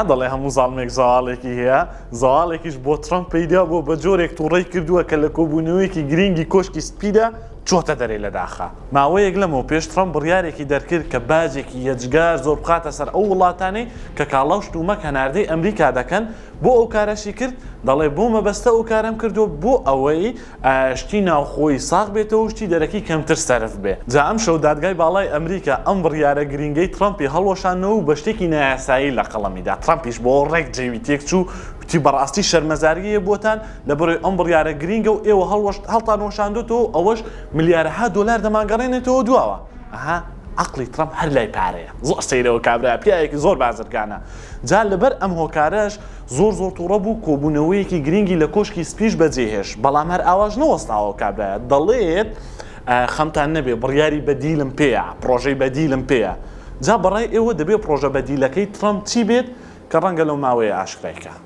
دەڵێ هەموو زاڵمێک زاڵێکی هەیە زاڵێکیش بۆ ترامپ پەیدا بۆ بە جۆرێک تووڕێی کردووە کە لە کۆبوونەوەیەکی گرنگی کۆشکی سپیدا چۆتە دەرێ لە داخە. ماوەیەک لەمەوە پێش ترامپ بڕیارێکی دەرکرد کە باجێکی یەجگار زۆر بخاتە سەر ئەو وڵاتانەی کە کاڵاو شتومەک هەناردەی ئەمریکا دەکەن بۆ ئەو کارەشی کرد دەڵێ بۆ مەبەستە ئەو کارم کردو بۆ ئەوەی شتی ناوخۆی ساغ بێتەوە شتی دەرەکی کەمتر سەرف بێ. جا ئەم شەو دادگای باڵای ئەمریکا ئەم بڕیارە گرنگەی ترامپی هەڵوەشانەوە و بە شتێکی نایاسایی لە قەڵەمیدا. ترامپیش بۆ ڕێک جێوی تێک چوو وتی بەڕاستی شەرمەزاریە بۆتان لەبەرەوەی ئەم بڕیارە گرینگە و ئێوە هەڵتان وەشاندوتەوە ئەوەش ملیارەها دۆلار دەمانگەڕێنێتەوە دواوە. عقلی ترامپ هەر لای پارەیە زۆر سەیرەوە کابرا پیاەکی زۆر بازرگانە. جا لەبەر ئەم هۆکارەش زۆر تووڕە بوو کۆبوونەوەیەکی گرنگی لە کۆشکی سپیش بەجێهێش بەڵام هەر ئاواژ نەوەستاوە کابرایە دەڵێت خەمتان نەبێ بڕیاری بەدیلم پێیە پرۆژەی بەدیلم پێیە. جا بەڕای ئێوە دەبێت پرۆژە بەدیلەکەی ترامپ چی بێت کە ڕەنگە لەو ماوەیە ئاشکرایکە.